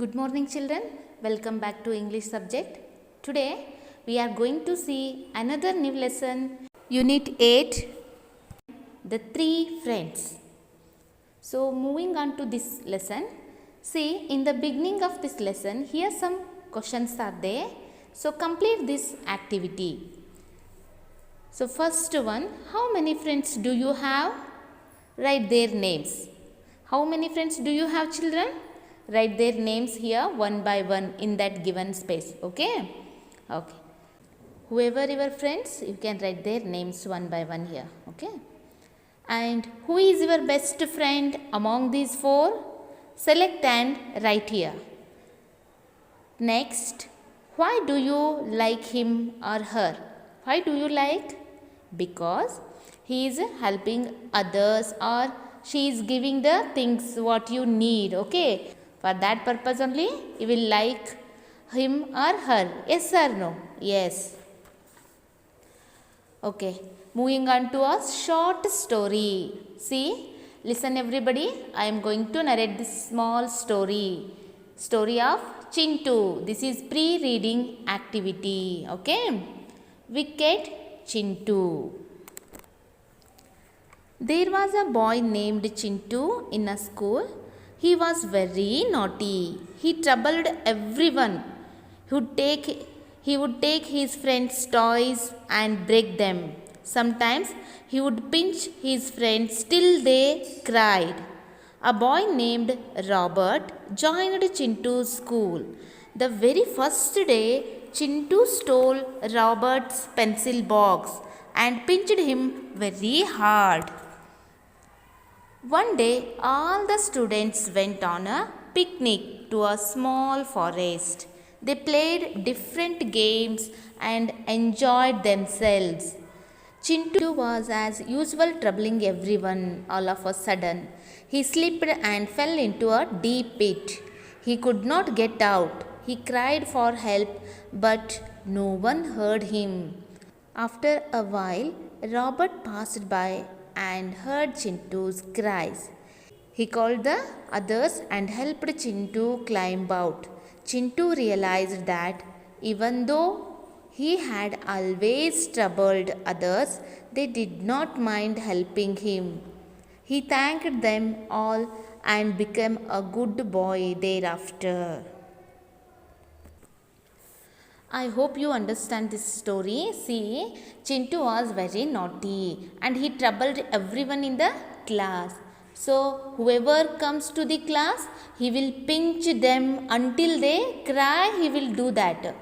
Good morning children, welcome back to English subject. Today we are going to see another new lesson, Unit 8, The Three Friends. So moving on to this lesson, see in the beginning of this lesson, here some questions are there. So complete this activity. So first one, how many friends do you have? Write their names. How many friends do you have children? Write their names here one by one in that given space. Okay. Whoever your friends, you can write their names one by one here. Okay. And who is your best friend among these four? Select and write here. Next, why do you like him or her? Why do you like? Because he is helping others or she is giving the things what you need. Okay. For that purpose only you will like him or her. Yes or no? Yes. Okay. Moving on to a short story. See, listen everybody. I am going to narrate this small story. Story of Chintu. This is pre-reading activity. Okay. Wicked Chintu. There was a boy named Chintu in a school. He was very naughty. He troubled everyone. He would take his friends' toys and break them. Sometimes he would pinch his friends till they cried. A boy named Robert joined Chintu's school. The very first day, Chintu stole Robert's pencil box and pinched him very hard. One day, all the students went on a picnic to a small forest. They played different games and enjoyed themselves. Chintu was as usual troubling everyone all of a sudden. He slipped and fell into a deep pit. He could not get out. He cried for help, but no one heard him. After a while, Robert passed by and heard Chintu's cries. He called the others and helped Chintu climb out. Chintu realized that even though he had always troubled others, they did not mind helping him. He thanked them all and became a good boy thereafter. I hope you understand this story. See, Chintu was very naughty and he troubled everyone in the class. So, whoever comes to the class, he will pinch them until they cry, he will do that.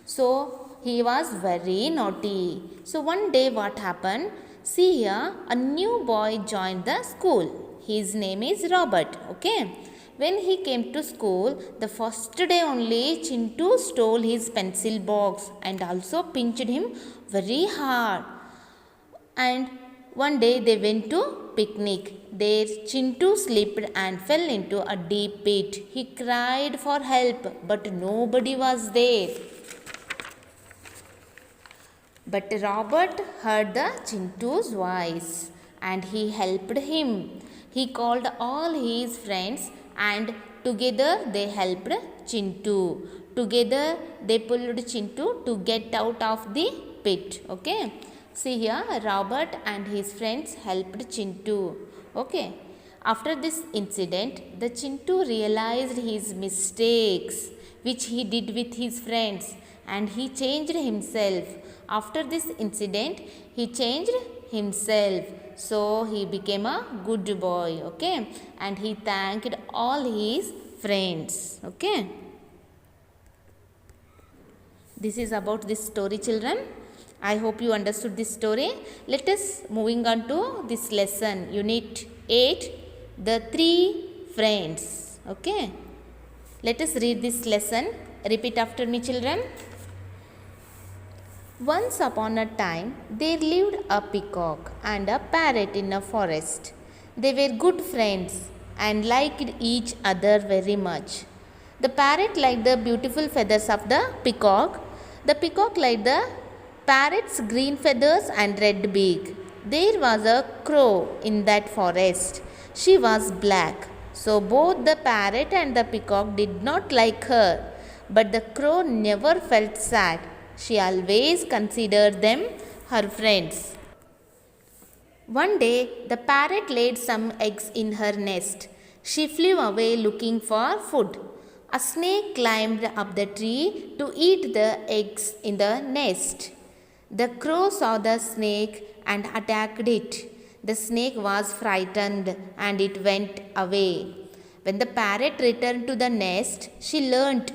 So, he was very naughty. So, one day what happened? See here, a new boy joined the school. His name is Robert. Okay. When he came to school, the first day only, Chintu stole his pencil box and also pinched him very hard. And one day they went to picnic. There Chintu slipped and fell into a deep pit. He cried for help, but nobody was there. But Robert heard the Chintu's voice and he helped him. He called all his friends and together they helped Chintu. Together they pulled Chintu to get out of the pit. Okay. See here, Robert and his friends helped Chintu. Okay. After this incident, the Chintu realized his mistakes which he did with his friends and he changed himself. After this incident, he changed himself. So he became a good boy, okay, and he thanked all his friends, okay. This is about this story, children. I hope you understood this story. Let us moving on to this lesson, Unit 8, The Three Friends, okay. Let us read this lesson. Repeat after me, children. Once upon a time, there lived a peacock and a parrot in a forest. They were good friends and liked each other very much. The parrot liked the beautiful feathers of the peacock. The peacock liked the parrot's green feathers and red beak. There was a crow in that forest. She was black. So both the parrot and the peacock did not like her, but the crow never felt sad. She always considered them her friends. One day, the parrot laid some eggs in her nest. She flew away looking for food. A snake climbed up the tree to eat the eggs in the nest. The crow saw the snake and attacked it. The snake was frightened and it went away. When the parrot returned to the nest, she learnt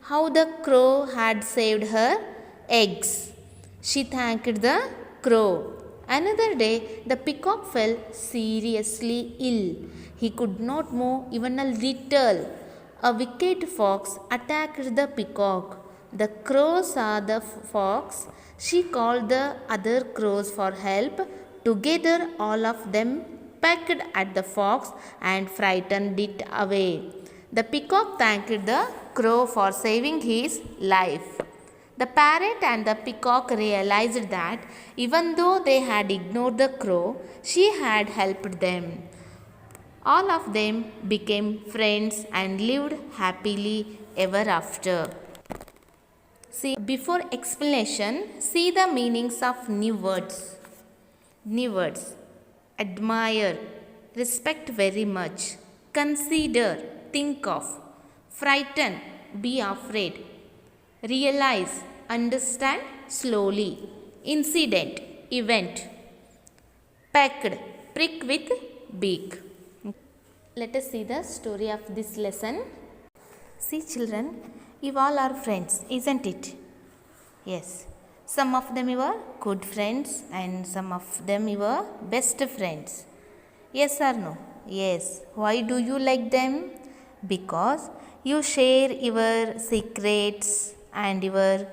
how the crow had saved her eggs. She thanked the crow. Another day, the peacock fell seriously ill. He could not move even a little. A wicked fox attacked the peacock. The crow saw the fox. She called the other crows for help. Together, all of them pecked at the fox and frightened it away. The peacock thanked the crow for saving his life. The parrot and the peacock realized that even though they had ignored the crow, she had helped them. All of them became friends and lived happily ever after. See, before explanation, see the meanings of new words. New words: admire, respect very much, consider, think of, frighten, be afraid, realize, understand slowly, incident, event, pecked, prick with beak. Let us see the story of this lesson. See children, you all are friends, isn't it? Yes. Some of them your good friends and some of them your best friends. Yes or no? Yes. Why do you like them? Because you share your secrets and your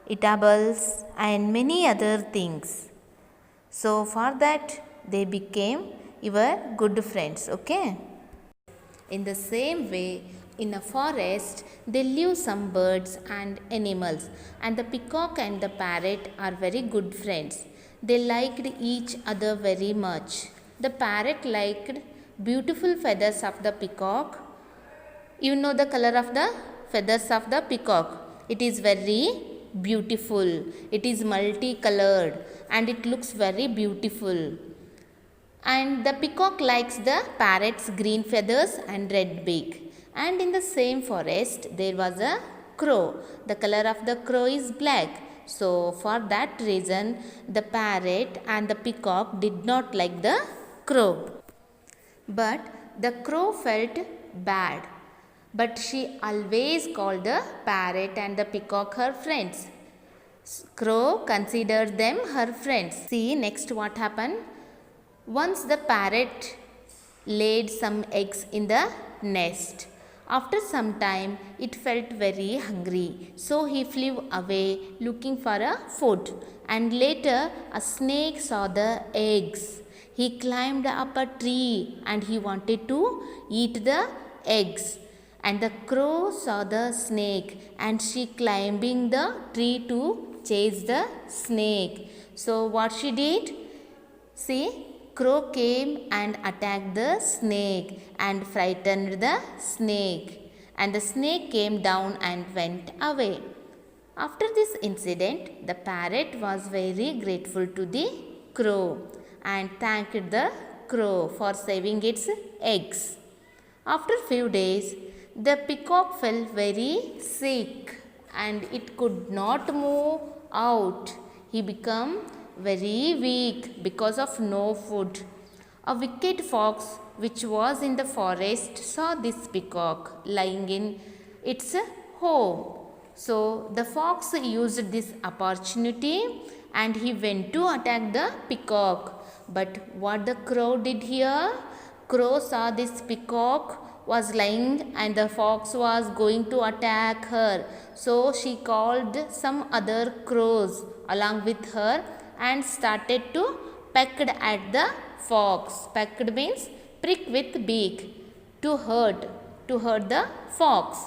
eatables and many other things. So for that they became your good friends. Okay. In the same way, in a forest, there live some birds and animals, and the peacock and the parrot are very good friends. They liked each other very much. The parrot liked beautiful feathers of the peacock. You know the color of the feathers of the peacock. It is very beautiful. It is multicolored and it looks very beautiful. And the peacock likes the parrot's green feathers and red beak. And in the same forest, there was a crow. The color of the crow is black. So, for that reason, the parrot and the peacock did not like the crow. But the crow felt bad. But she always called the parrot and the peacock her friends. Crow considered them her friends. See next what happened. Once the parrot laid some eggs in the nest. After some time, it felt very hungry, so he flew away looking for a food. And later, a snake saw the eggs. He climbed up a tree and he wanted to eat the eggs. And the crow saw the snake and she climbing the tree to chase the snake. So what she did? See? Crow came and attacked the snake and frightened the snake, and the snake came down and went away. After this incident, the parrot was very grateful to the crow and thanked the crow for saving its eggs. After few days, the peacock fell very sick and it could not move out. He became very weak because of no food. A wicked fox which was in the forest saw this peacock lying in its home. So the fox used this opportunity and he went to attack the peacock. But what the crow did here? Crow saw this peacock was lying and the fox was going to attack her. So she called some other crows along with her and started to peck at the fox. Pecked means prick with beak, to hurt the fox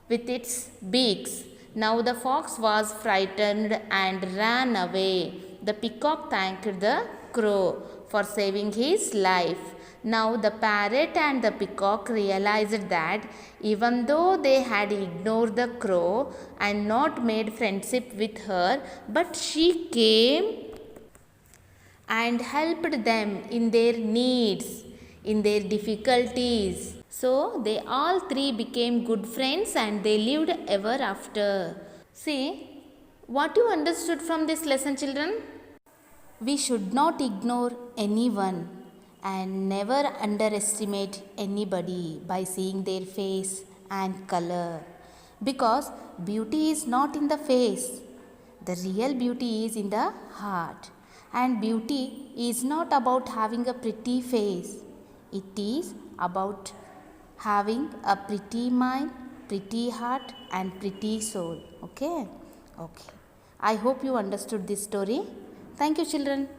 with its beaks. Now the fox was frightened and ran away. The peacock thanked the crow for saving his life. Now the parrot and the peacock realized that even though they had ignored the crow and not made friendship with her, but she came and helped them in their needs, in their difficulties. So they all three became good friends and they lived ever after. See, what you understood from this lesson, children? We should not ignore anyone and never underestimate anybody by seeing their face and color, because beauty is not in the face. The real beauty is in the heart, and beauty is not about having a pretty face. It is about having a pretty mind, pretty heart and pretty soul. Okay. I hope you understood this story. Thank you, children.